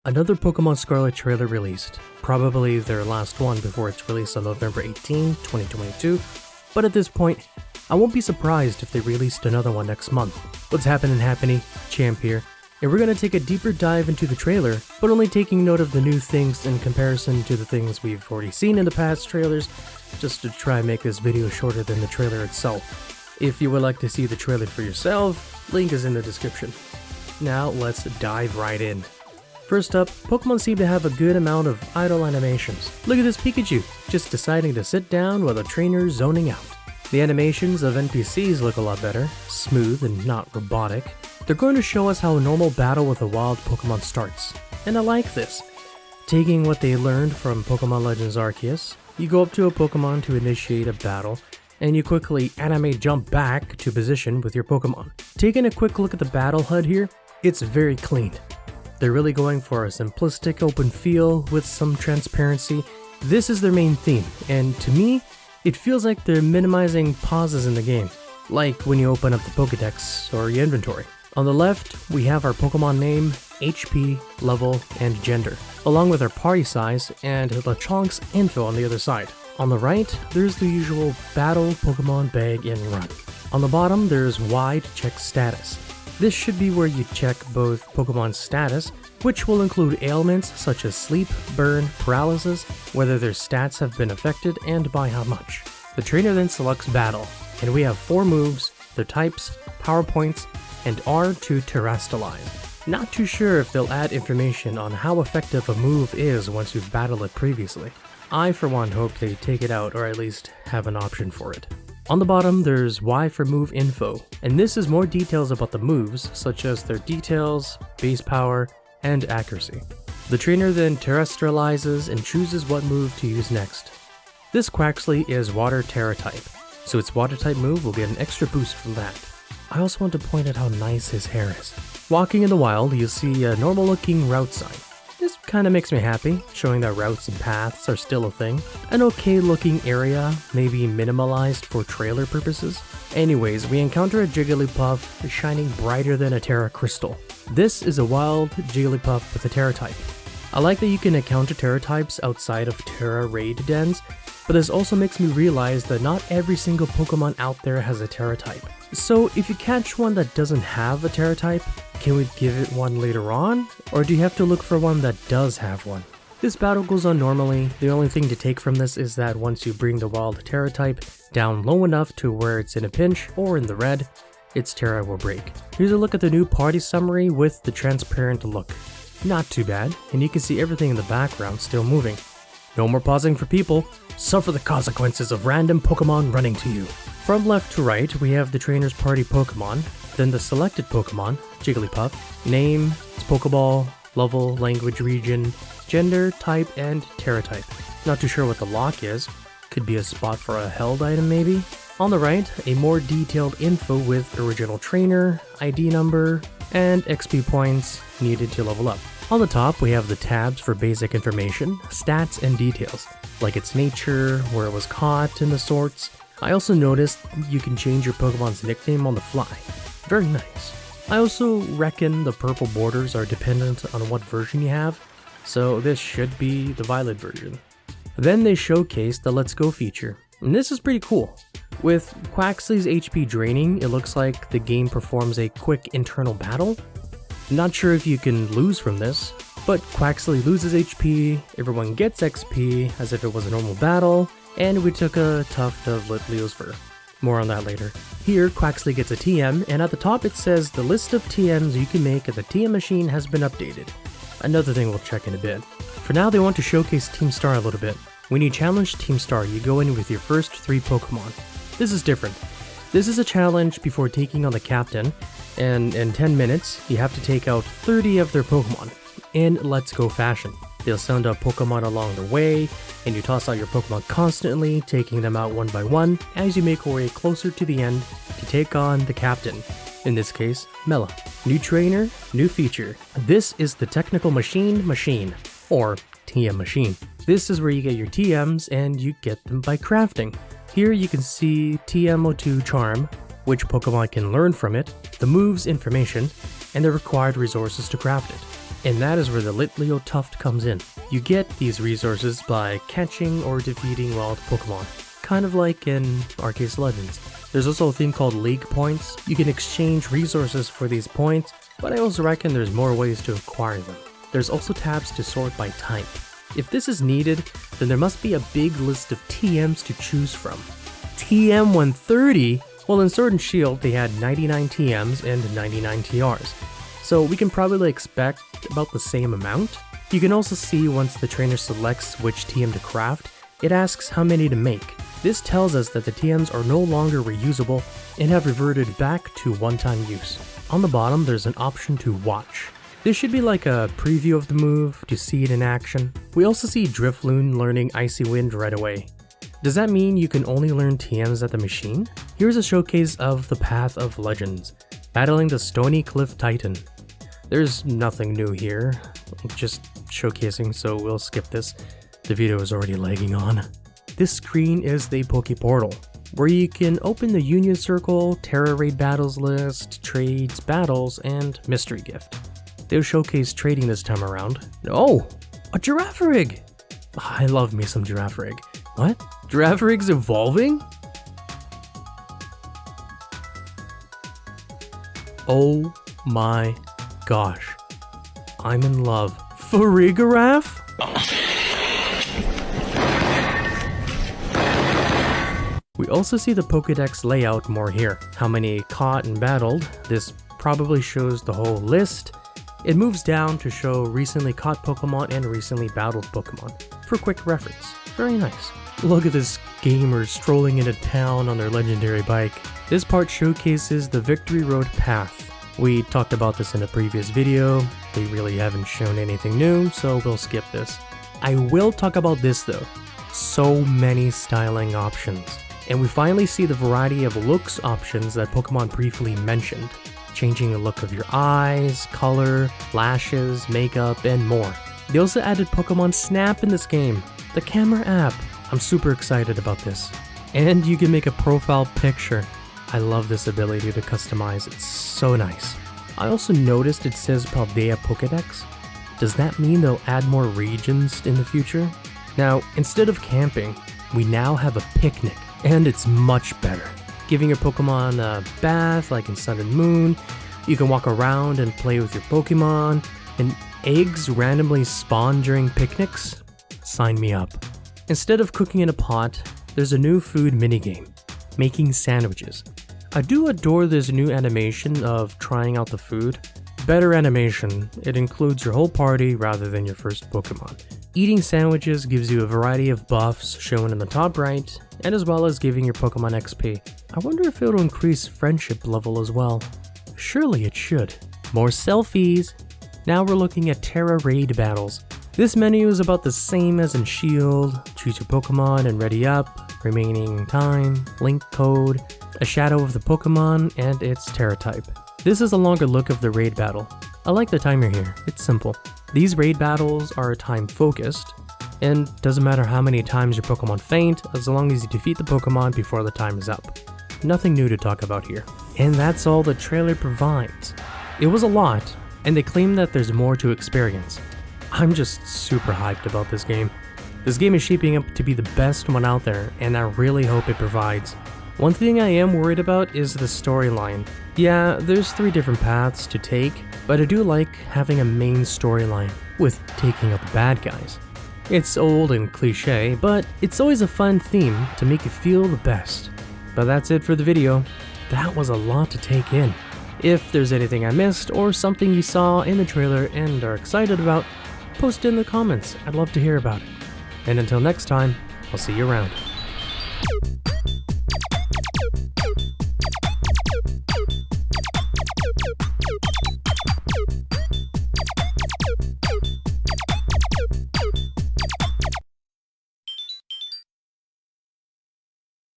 Another Pokemon Scarlet trailer released, probably their last one before its release on November 18, 2022, but at this point, I won't be surprised if they released another one next month. What's happening, Champ here, and we're gonna take a deeper dive into the trailer, but only taking note of the new things in comparison to the things we've already seen in the past trailers, just to try and make this video shorter than the trailer itself. If you would like to see the trailer for yourself, link is in the description. Now let's dive right in. First up, Pokemon seem to have a good amount of idle animations. Look at this Pikachu, just deciding to sit down while the trainer's zoning out. The animations of NPCs look a lot better, smooth and not robotic. They're going to show us how a normal battle with a wild Pokemon starts, and I like this. Taking what they learned from Pokemon Legends Arceus, you go up to a Pokemon to initiate a battle, and you quickly animate jump back to position with your Pokemon. Taking a quick look at the battle HUD here, it's very clean. They're really going for a simplistic open feel with some transparency. This is their main theme, and to me, it feels like they're minimizing pauses in the game, like when you open up the Pokédex or your inventory. On the left, we have our Pokemon name, HP, level, and gender, along with our party size and Lechonk's info on the other side. On the right, there's the usual battle, Pokemon bag, and run. On the bottom, there's Y to check status. This should be where you check both Pokemon's status, which will include ailments such as sleep, burn, paralysis, whether their stats have been affected, and by how much. The trainer then selects battle, and we have 4 moves, their types, power points, and R to terrestrialize. Not too sure if they'll add information on how effective a move is once you've battled it previously. I for one hope they take it out or at least have an option for it. On the bottom, there's Y for move info, and this is more details about the moves, such as their details, base power, and accuracy. The trainer then terrestrializes and chooses what move to use next. This Quaxly is Water Terra type, so its Water type move will get an extra boost from that. I also want to point out how nice his hair is. Walking in the wild, you'll see a normal looking route sign. This kinda makes me happy, showing that routes and paths are still a thing. An okay looking area, maybe minimalized for trailer purposes. Anyways, we encounter a Jigglypuff shining brighter than a Terra Crystal. This is a wild Jigglypuff with a Terra type. I like that you can encounter Terra types outside of Terra raid dens, but this also makes me realize that not every single Pokemon out there has a Terra type. So if you catch one that doesn't have a Terra type, can we give it one later on? Or do you have to look for one that does have one? This battle goes on normally. The only thing to take from this is that once you bring the wild Terra type down low enough to where it's in a pinch or in the red, its Terra will break. Here's a look at the new party summary with the transparent look. Not too bad, and you can see everything in the background still moving. No more pausing for people. Suffer the consequences of random Pokemon running to you. From left to right, we have the trainer's party Pokemon, then the selected Pokemon, Jigglypuff, name, its Pokeball, level, language, region, gender, type, and Terra type. Not too sure what the lock is. Could be a spot for a held item maybe. On the right, a more detailed info with original trainer, ID number, and XP points needed to level up. On the top, we have the tabs for basic information, stats, and details, like its nature, where it was caught, and the sorts. I also noticed you can change your Pokemon's nickname on the fly. Very nice. I also reckon the purple borders are dependent on what version you have, so this should be the Violet version. Then they showcased the Let's Go feature, and this is pretty cool. With Quaxly's HP draining, it looks like the game performs a quick internal battle. Not sure if you can lose from this, but Quaxly loses HP, everyone gets XP as if it was a normal battle, and we took a tuft of Litleo's fur. More on that later. Here, Quaxly gets a TM, and at the top it says the list of TMs you can make at the TM machine has been updated. Another thing we'll check in a bit. For now, they want to showcase Team Star a little bit. When you challenge Team Star, you go in with your first 3 Pokemon. This is different. This is a challenge before taking on the captain, and in 10 minutes, you have to take out 30 of their Pokemon, in Let's Go fashion. They'll send out Pokemon along the way, and you toss out your Pokemon constantly, taking them out one by one as you make your way closer to the end to take on the captain, in this case, Mela. New trainer, new feature. This is the Technical Machine, or TM Machine. This is where you get your TMs, and you get them by crafting. Here you can see TM02 Charm, which Pokemon can learn from it, the moves information, and the required resources to craft it. And that is where the Litleo Tuft comes in. You get these resources by catching or defeating wild Pokemon, kind of like in Arceus Legends. There's also a thing called League Points. You can exchange resources for these points, but I also reckon there's more ways to acquire them. There's also tabs to sort by type. If this is needed, then there must be a big list of TMs to choose from. TM 130? Well, in Sword and Shield, they had 99 TMs and 99 TRs. So we can probably expect about the same amount. You can also see once the trainer selects which TM to craft, it asks how many to make. This tells us that the TMs are no longer reusable and have reverted back to one-time use. On the bottom, there's an option to watch. This should be like a preview of the move to see it in action. We also see Drifloon learning Icy Wind right away. Does that mean you can only learn TMs at the machine? Here's a showcase of the Path of Legends, battling the Stony Cliff Titan. There's nothing new here, just showcasing, so we'll skip this. The video is already lagging on. This screen is the Pokeportal, where you can open the Union Circle, Terra Raid Battles list, trades, battles, and mystery gift. They'll showcase trading this time around. Oh, a Girafarig! I love me some Girafarig. What? Girafarig's evolving? Oh my gosh. I'm in love. Farigiraf? We also see the Pokédex layout more here. How many caught and battled. This probably shows the whole list. It moves down to show recently caught Pokemon and recently battled Pokemon, for quick reference. Very nice. Look at this gamer strolling into town on their legendary bike. This part showcases the Victory Road path. We talked about this in a previous video. They really haven't shown anything new, so we'll skip this. I will talk about this though. So many styling options. And we finally see the variety of looks options that Pokemon briefly mentioned. Changing the look of your eyes, color, lashes, makeup, and more. They also added Pokemon Snap in this game, the camera app. I'm super excited about this. And you can make a profile picture. I love this ability to customize, it's so nice. I also noticed it says Paldea Pokédex. Does that mean they'll add more regions in the future? Now, instead of camping, we now have a picnic, and it's much better. Giving your Pokemon a bath like in Sun and Moon, you can walk around and play with your Pokemon, and eggs randomly spawn during picnics? Sign me up. Instead of cooking in a pot, there's a new food minigame, making sandwiches. I do adore this new animation of trying out the food. Better animation, it includes your whole party rather than your first Pokemon. Eating sandwiches gives you a variety of buffs shown in the top right, and as well as giving your Pokemon XP. I wonder if it'll increase friendship level as well. Surely it should. More selfies! Now we're looking at Terra Raid Battles. This menu is about the same as in Shield. Choose your Pokemon and ready up, remaining time, link code, a shadow of the Pokemon, and its Terra type. This is a longer look of the raid battle. I like the timer here, it's simple. These raid battles are time focused, and doesn't matter how many times your Pokemon faint as long as you defeat the Pokemon before the time is up. Nothing new to talk about here. And that's all the trailer provides. It was a lot, and they claim that there's more to experience. I'm just super hyped about this game. This game is shaping up to be the best one out there, and I really hope it provides. One thing I am worried about is the storyline. Yeah, there's 3 different paths to take, but I do like having a main storyline, with taking out the bad guys. It's old and cliche, but it's always a fun theme to make you feel the best. But that's it for the video. That was a lot to take in. If there's anything I missed, or something you saw in the trailer and are excited about, post it in the comments, I'd love to hear about it. And until next time, I'll see you around.